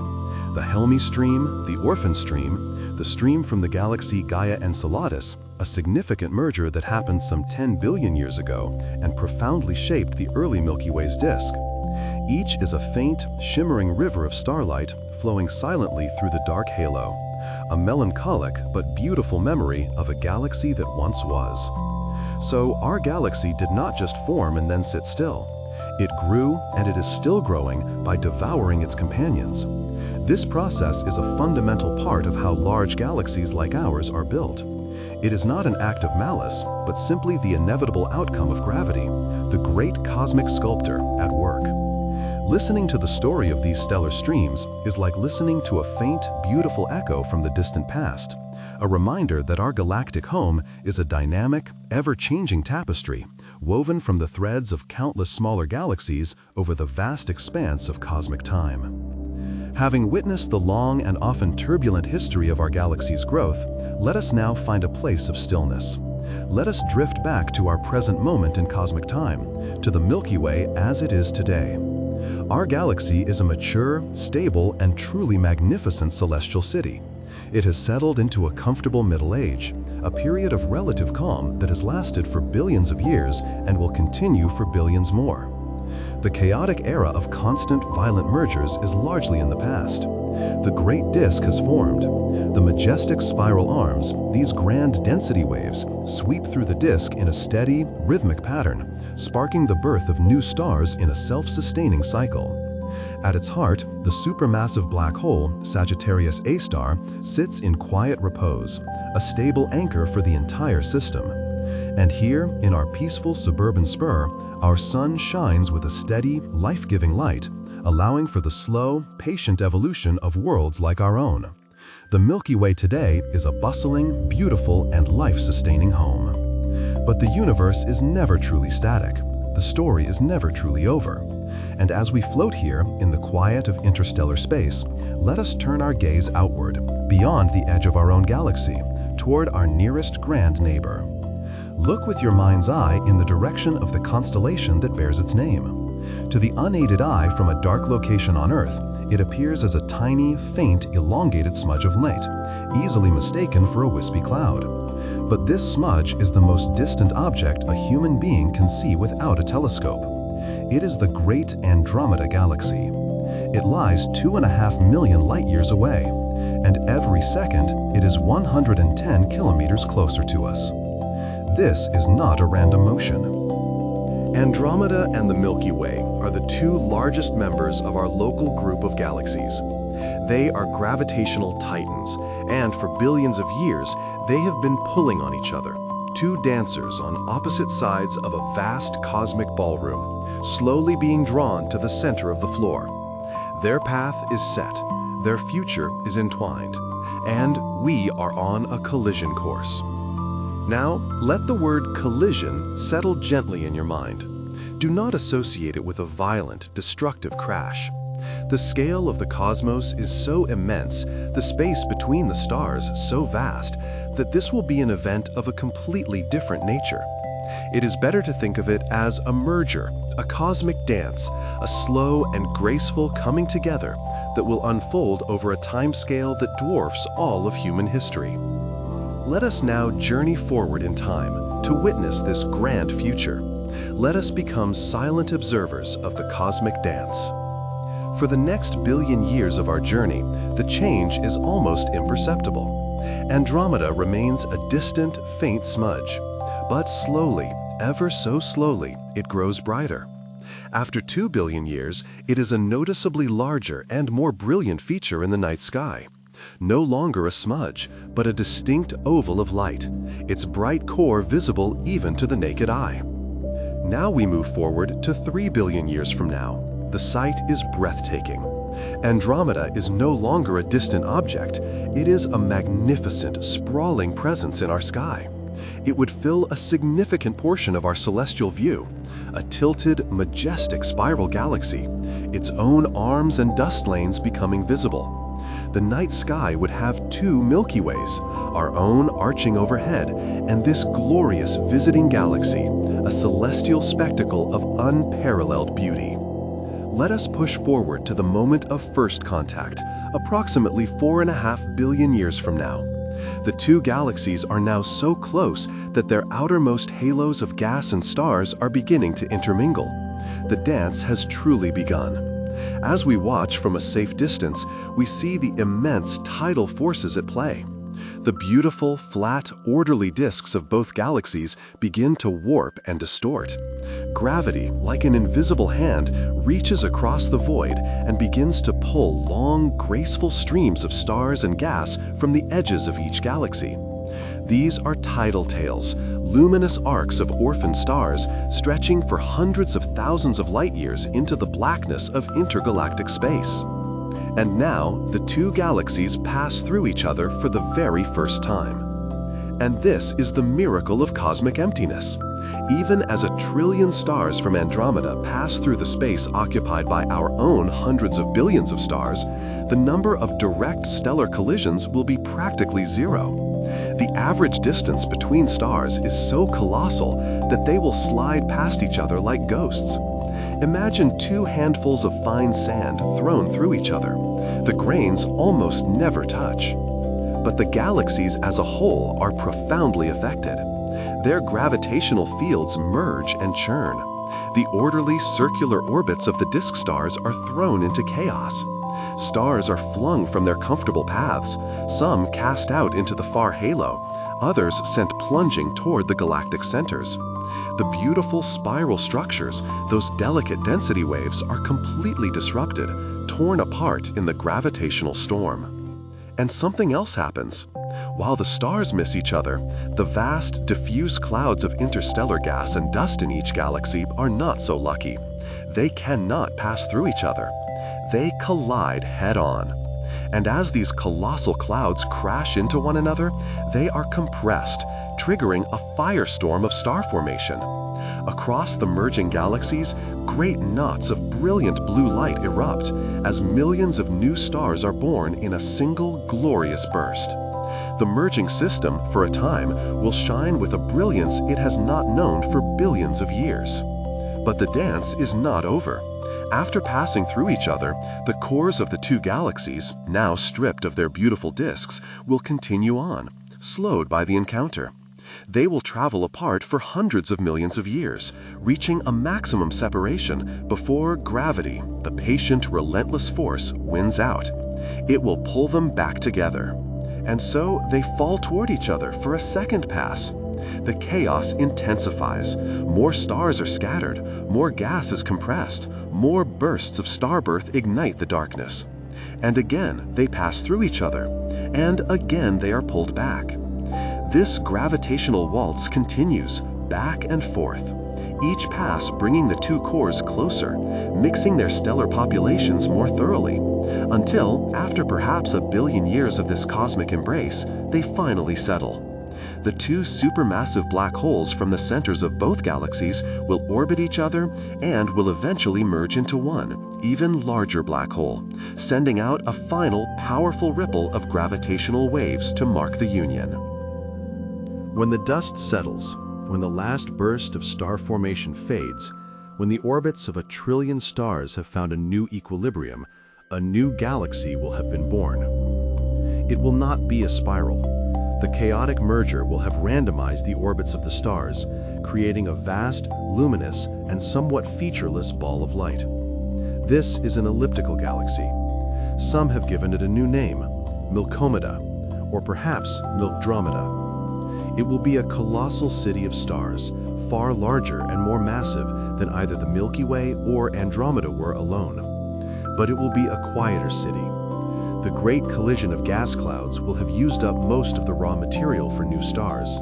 The Helmi stream, the Orphan stream, the stream from the galaxy Gaia Enceladus, a significant merger that happened some 10 billion years ago and profoundly shaped the early Milky Way's disk. Each is a faint, shimmering river of starlight flowing silently through the dark halo, a melancholic but beautiful memory of a galaxy that once was. So our galaxy did not just form and then sit still. It grew, and it is still growing, by devouring its companions. This process is a fundamental part of how large galaxies like ours are built. It is not an act of malice, but simply the inevitable outcome of gravity, the great cosmic sculptor at work. Listening to the story of these stellar streams is like listening to a faint, beautiful echo from the distant past, a reminder that our galactic home is a dynamic, ever-changing tapestry, woven from the threads of countless smaller galaxies over the vast expanse of cosmic time. Having witnessed the long and often turbulent history of our galaxy's growth, let us now find a place of stillness. Let us drift back to our present moment in cosmic time, to the Milky Way as it is today. Our galaxy is a mature, stable, and truly magnificent celestial city. It has settled into a comfortable middle age, a period of relative calm that has lasted for billions of years and will continue for billions more. The chaotic era of constant, violent mergers is largely in the past. The great disk has formed. The majestic spiral arms, these grand density waves, sweep through the disk in a steady, rhythmic pattern, sparking the birth of new stars in a self-sustaining cycle. At its heart, the supermassive black hole, Sagittarius A star, sits in quiet repose, a stable anchor for the entire system. And here, in our peaceful suburban spur, our sun shines with a steady, life-giving light, allowing for the slow, patient evolution of worlds like our own. The Milky Way today is a bustling, beautiful, and life-sustaining home. But the universe is never truly static. The story is never truly over. And as we float here in the quiet of interstellar space, let us turn our gaze outward, beyond the edge of our own galaxy, toward our nearest grand neighbor. Look with your mind's eye in the direction of the constellation that bears its name. To the unaided eye from a dark location on Earth, it appears as a tiny, faint, elongated smudge of light, easily mistaken for a wispy cloud. But this smudge is the most distant object a human being can see without a telescope. It is the Great Andromeda Galaxy. It lies 2.5 million light-years away, and every second it is 110 kilometers closer to us. This is not a random motion. Andromeda and the Milky Way are the two largest members of our local group of galaxies. They are gravitational titans, and for billions of years, they have been pulling on each other. Two dancers on opposite sides of a vast cosmic ballroom, slowly being drawn to the center of the floor. Their path is set, their future is entwined, and we are on a collision course. Now, let the word collision settle gently in your mind. Do not associate it with a violent, destructive crash. The scale of the cosmos is so immense, the space between the stars so vast, that this will be an event of a completely different nature. It is better to think of it as a merger, a cosmic dance, a slow and graceful coming together that will unfold over a timescale that dwarfs all of human history. Let us now journey forward in time to witness this grand future. Let us become silent observers of the cosmic dance. For the next billion years of our journey, the change is almost imperceptible. Andromeda remains a distant, faint smudge, but slowly, ever so slowly, it grows brighter. After 2 billion years, it is a noticeably larger and more brilliant feature in the night sky. No longer a smudge, but a distinct oval of light, its bright core visible even to the naked eye. Now we move forward to 3 billion years from now. The sight is breathtaking. Andromeda is no longer a distant object, it is a magnificent, sprawling presence in our sky. It would fill a significant portion of our celestial view, a tilted, majestic spiral galaxy, its own arms and dust lanes becoming visible. The night sky would have 2 Milky Ways, our own arching overhead, and this glorious visiting galaxy, a celestial spectacle of unparalleled beauty. Let us push forward to the moment of first contact, approximately 4.5 billion years from now. The two galaxies are now so close that their outermost halos of gas and stars are beginning to intermingle. The dance has truly begun. As we watch from a safe distance, we see the immense tidal forces at play. The beautiful, flat, orderly disks of both galaxies begin to warp and distort. Gravity, like an invisible hand, reaches across the void and begins to pull long, graceful streams of stars and gas from the edges of each galaxy. These are tidal tails, luminous arcs of orphan stars stretching for hundreds of thousands of light years into the blackness of intergalactic space. And now, the two galaxies pass through each other for the very first time. And this is the miracle of cosmic emptiness. Even as 1 trillion stars from Andromeda pass through the space occupied by our own hundreds of billions of stars, the number of direct stellar collisions will be practically zero. The average distance between stars is so colossal that they will slide past each other like ghosts. Imagine 2 handfuls of fine sand thrown through each other. The grains almost never touch. But the galaxies as a whole are profoundly affected. Their gravitational fields merge and churn. The orderly circular orbits of the disk stars are thrown into chaos. Stars are flung from their comfortable paths, some cast out into the far halo, others sent plunging toward the galactic centers. The beautiful spiral structures, those delicate density waves, are completely disrupted, torn apart in the gravitational storm. And something else happens. While the stars miss each other, the vast, diffuse clouds of interstellar gas and dust in each galaxy are not so lucky. They cannot pass through each other. They collide head-on. And as these colossal clouds crash into one another, they are compressed, triggering a firestorm of star formation. Across the merging galaxies, great knots of brilliant blue light erupt as millions of new stars are born in a single glorious burst. The merging system, for a time, will shine with a brilliance it has not known for billions of years. But the dance is not over. After passing through each other, the cores of the two galaxies, now stripped of their beautiful disks, will continue on, slowed by the encounter. They will travel apart for hundreds of millions of years, reaching a maximum separation before gravity, the patient, relentless force, wins out. It will pull them back together. And so they fall toward each other for a second pass. The chaos intensifies. More stars are scattered, more gas is compressed, more bursts of starbirth ignite the darkness. And again they pass through each other, and again they are pulled back. This gravitational waltz continues, back and forth, each pass bringing the two cores closer, mixing their stellar populations more thoroughly, until, after perhaps a billion years of this cosmic embrace, they finally settle. The two supermassive black holes from the centers of both galaxies will orbit each other and will eventually merge into one, even larger black hole, sending out a final, powerful ripple of gravitational waves to mark the union. When the dust settles, when the last burst of star formation fades, when the orbits of 1 trillion stars have found a new equilibrium, a new galaxy will have been born. It will not be a spiral. The chaotic merger will have randomized the orbits of the stars, creating a vast, luminous, and somewhat featureless ball of light. This is an elliptical galaxy. Some have given it a new name, Milkomeda, or perhaps Milkdromeda. It will be a colossal city of stars, far larger and more massive than either the Milky Way or Andromeda were alone. But it will be a quieter city. The great collision of gas clouds will have used up most of the raw material for new stars.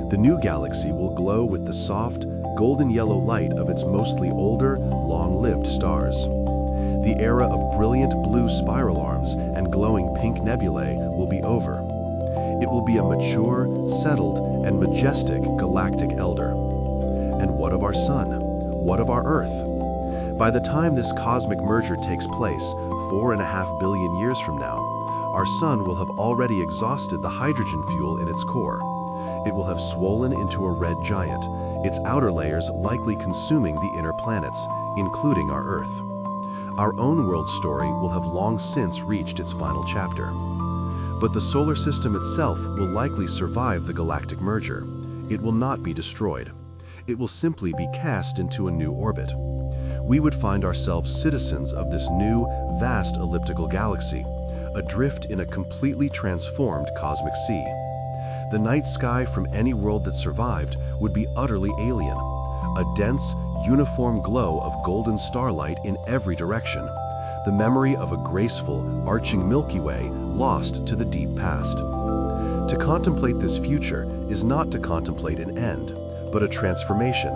The new galaxy will glow with the soft, golden yellow light of its mostly older, long-lived stars. The era of brilliant blue spiral arms and glowing pink nebulae will be over. It will be a mature, settled, and majestic galactic elder. And what of our Sun? What of our Earth? By the time this cosmic merger takes place, 4.5 billion years from now, our Sun will have already exhausted the hydrogen fuel in its core. It will have swollen into a red giant, its outer layers likely consuming the inner planets, including our Earth. Our own world story will have long since reached its final chapter. But the solar system itself will likely survive the galactic merger. It will not be destroyed. It will simply be cast into a new orbit. We would find ourselves citizens of this new, vast elliptical galaxy, adrift in a completely transformed cosmic sea. The night sky from any world that survived would be utterly alien, a dense, uniform glow of golden starlight in every direction, the memory of a graceful, arching Milky Way lost to the deep past. To contemplate this future is not to contemplate an end, but a transformation.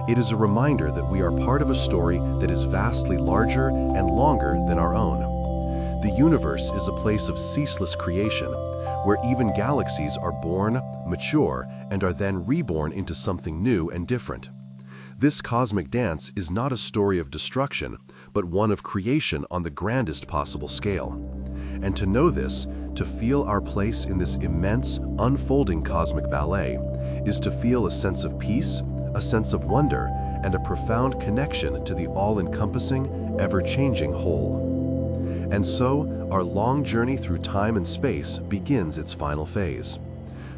It is a reminder that we are part of a story that is vastly larger and longer than our own. The universe is a place of ceaseless creation, where even galaxies are born, mature, and are then reborn into something new and different. This cosmic dance is not a story of destruction, but one of creation on the grandest possible scale. And to know this, to feel our place in this immense, unfolding cosmic ballet, is to feel a sense of peace, a sense of wonder, and a profound connection to the all-encompassing, ever-changing whole. And so, our long journey through time and space begins its final phase.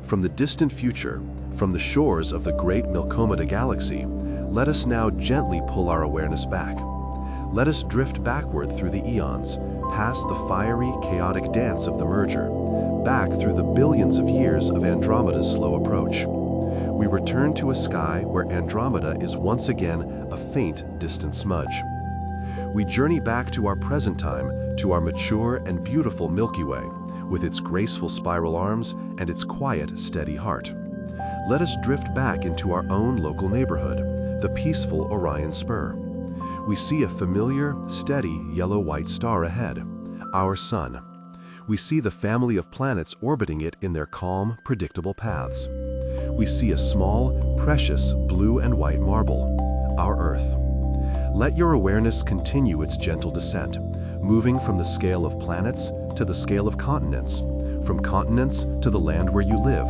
From the distant future, from the shores of the great Milkomeda galaxy, let us now gently pull our awareness back. Let us drift backward through the eons, past the fiery, chaotic dance of the merger, back through the billions of years of Andromeda's slow approach. We return to a sky where Andromeda is once again a faint, distant smudge. We journey back to our present time, to our mature and beautiful Milky Way, with its graceful spiral arms and its quiet, steady heart. Let us drift back into our own local neighborhood, the peaceful Orion Spur. We see a familiar, steady, yellow-white star ahead, our Sun. We see the family of planets orbiting it in their calm, predictable paths. We see a small, precious blue and white marble, our Earth. Let your awareness continue its gentle descent, moving from the scale of planets to the scale of continents, from continents to the land where you live,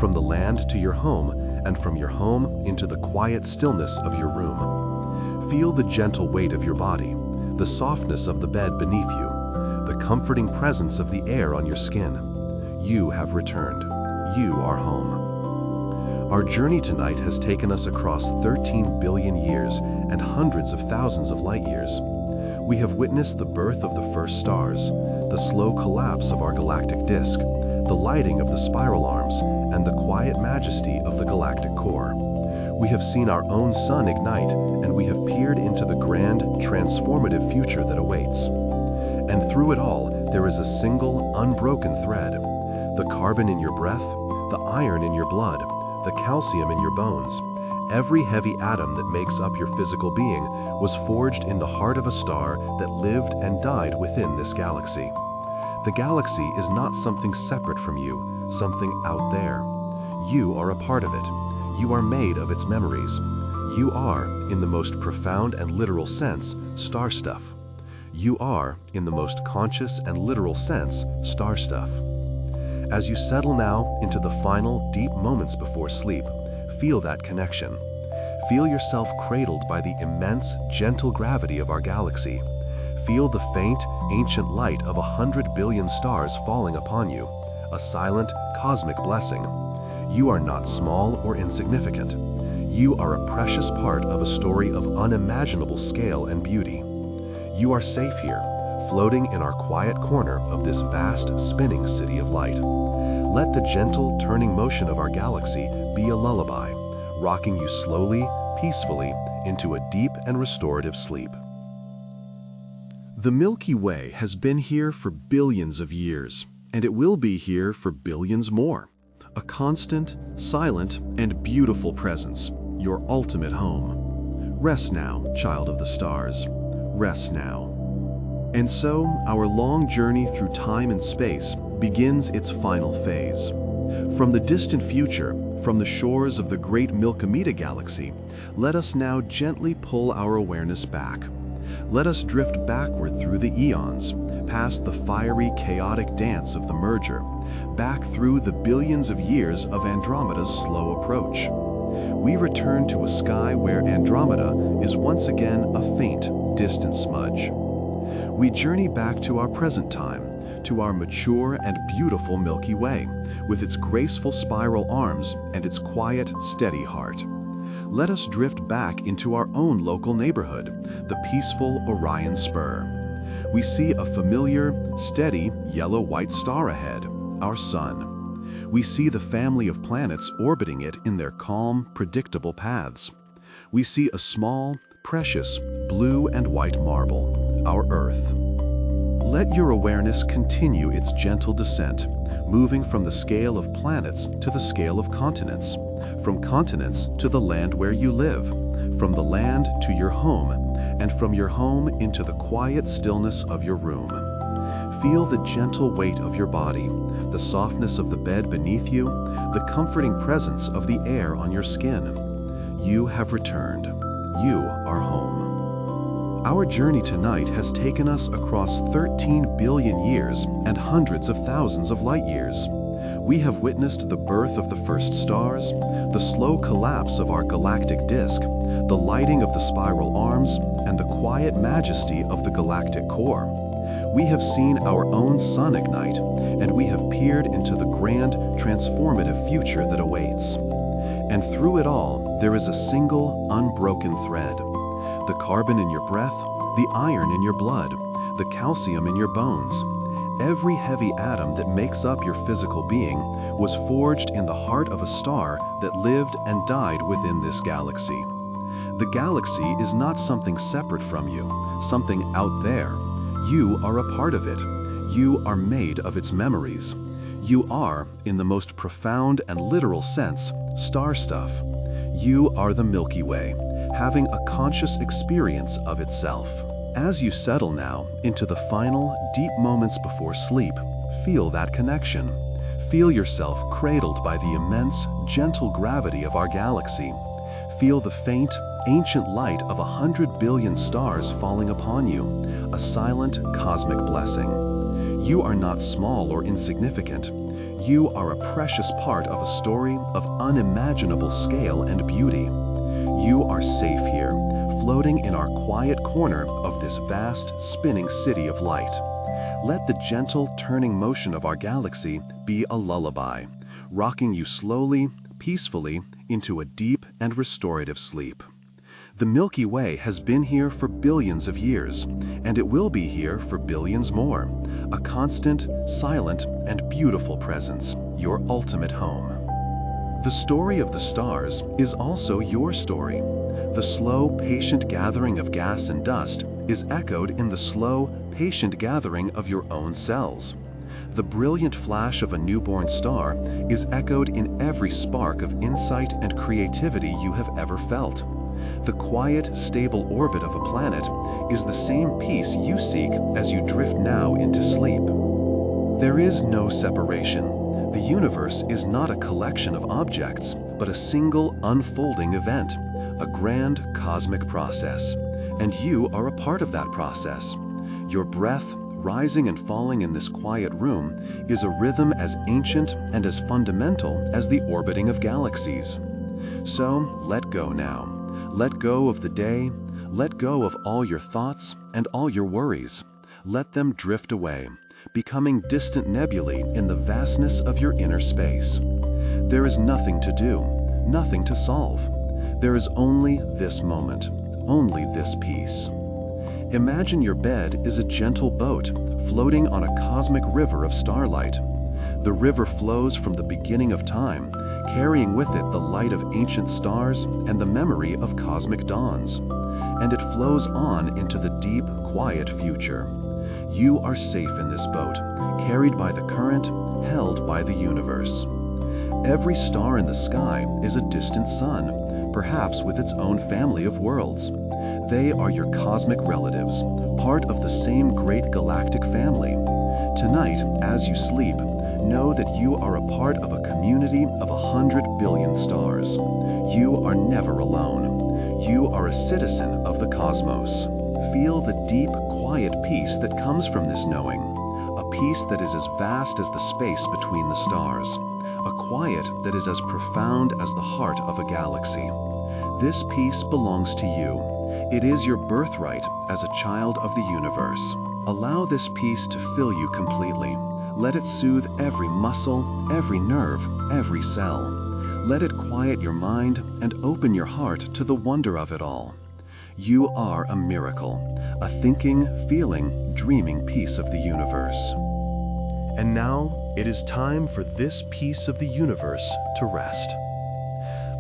from the land to your home, and from your home into the quiet stillness of your room. Feel the gentle weight of your body, the softness of the bed beneath you, the comforting presence of the air on your skin. You have returned. You are home. Our journey tonight has taken us across 13 billion years and hundreds of thousands of light years. We have witnessed the birth of the first stars, the slow collapse of our galactic disk, the lighting of the spiral arms, and the quiet majesty of the galactic core. We have seen our own sun ignite, and we have peered into the grand, transformative future that awaits. And through it all, there is a single, unbroken thread. The carbon in your breath, the iron in your blood, the calcium in your bones. Every heavy atom that makes up your physical being was forged in the heart of a star that lived and died within this galaxy. The galaxy is not something separate from you, something out there. You are a part of it. You are made of its memories. You are, in the most profound and literal sense, star stuff. You are, in the most conscious and literal sense, star stuff. As you settle now into the final, deep moments before sleep, feel that connection. Feel yourself cradled by the immense, gentle gravity of our galaxy. Feel the faint, ancient light of 100 billion stars falling upon you, a silent, cosmic blessing. You are not small or insignificant. You are a precious part of a story of unimaginable scale and beauty. You are safe here, floating in our quiet corner of this vast, spinning city of light. Let the gentle, turning motion of our galaxy be a lullaby, rocking you slowly, peacefully, into a deep and restorative sleep. The Milky Way has been here for billions of years, and it will be here for billions more. A constant, silent, and beautiful presence, your ultimate home. Rest now, child of the stars. Rest now. And so, our long journey through time and space begins its final phase. From the distant future, from the shores of the great Milky Way galaxy, let us now gently pull our awareness back. Let us drift backward through the eons, past the fiery, chaotic dance of the merger, back through the billions of years of Andromeda's slow approach. We return to a sky where Andromeda is once again a faint, distant smudge. We journey back to our present time, to our mature and beautiful Milky Way, with its graceful spiral arms and its quiet, steady heart. Let us drift back into our own local neighborhood, the peaceful Orion Spur. We see a familiar, steady, yellow-white star ahead, our sun. We see the family of planets orbiting it in their calm, predictable paths. We see a small, precious, blue and white marble, our Earth. Let your awareness continue its gentle descent, moving from the scale of planets to the scale of continents, from continents to the land where you live, from the land to your home, and from your home into the quiet stillness of your room. Feel the gentle weight of your body, the softness of the bed beneath you, the comforting presence of the air on your skin. You have returned. You are home. Our journey tonight has taken us across 13 billion years and hundreds of thousands of light years. We have witnessed the birth of the first stars, the slow collapse of our galactic disk, the lighting of the spiral arms, and the quiet majesty of the galactic core. We have seen our own sun ignite, and we have peered into the grand, transformative future that awaits. And through it all, there is a single, unbroken thread. The carbon in your breath, the iron in your blood, the calcium in your bones. Every heavy atom that makes up your physical being was forged in the heart of a star that lived and died within this galaxy. The galaxy is not something separate from you, something out there. You are a part of it. You are made of its memories. You are, in the most profound and literal sense, star stuff. You are the Milky Way, having a conscious experience of itself. As you settle now into the final, deep moments before sleep, feel that connection. Feel yourself cradled by the immense, gentle gravity of our galaxy. Feel the faint, ancient light of 100 billion stars falling upon you, a silent cosmic blessing. You are not small or insignificant. You are a precious part of a story of unimaginable scale and beauty. You are safe here, floating in our quiet corner of this vast, spinning city of light. Let the gentle, turning motion of our galaxy be a lullaby, rocking you slowly, peacefully, into a deep and restorative sleep. The Milky Way has been here for billions of years, and it will be here for billions more. A constant, silent, and beautiful presence, your ultimate home. The story of the stars is also your story. The slow, patient gathering of gas and dust is echoed in the slow, patient gathering of your own cells. The brilliant flash of a newborn star is echoed in every spark of insight and creativity you have ever felt. The quiet, stable orbit of a planet is the same peace you seek as you drift now into sleep. There is no separation. The universe is not a collection of objects, but a single unfolding event, a grand cosmic process. And you are a part of that process. Your breath, rising and falling in this quiet room, is a rhythm as ancient and as fundamental as the orbiting of galaxies. So let go now. Let go of the day. Let go of all your thoughts and all your worries. Let them drift away, becoming distant nebulae in the vastness of your inner space. There is nothing to do, nothing to solve. There is only this moment, only this peace. Imagine your bed is a gentle boat floating on a cosmic river of starlight. The river flows from the beginning of time, carrying with it the light of ancient stars and the memory of cosmic dawns. And it flows on into the deep, quiet future. You are safe in this boat, carried by the current, held by the universe. Every star in the sky is a distant sun, perhaps with its own family of worlds. They are your cosmic relatives, part of the same great galactic family. Tonight, as you sleep, know that you are a part of a community of 100 billion stars. You are never alone. You are a citizen of the cosmos. Feel the deep, quiet peace that comes from this knowing, a peace that is as vast as the space between the stars, a quiet that is as profound as the heart of a galaxy. This peace belongs to you. It is your birthright as a child of the universe. Allow this peace to fill you completely. Let it soothe every muscle, every nerve, every cell. Let it quiet your mind and open your heart to the wonder of it all. You are a miracle, a thinking, feeling, dreaming piece of the universe. And now it is time for this piece of the universe to rest.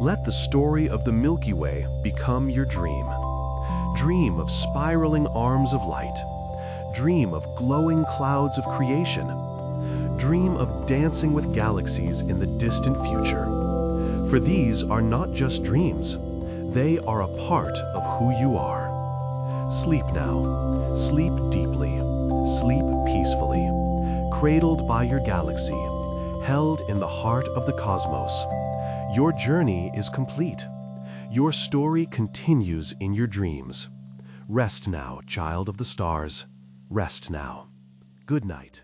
Let the story of the Milky Way become your dream. Dream of spiraling arms of light. Dream of glowing clouds of creation. Dream of dancing with galaxies in the distant future. For these are not just dreams. They are a part of who you are. Sleep now. Sleep deeply. Sleep peacefully. Cradled by your galaxy. Held in the heart of the cosmos. Your journey is complete. Your story continues in your dreams. Rest now, child of the stars. Rest now. Good night.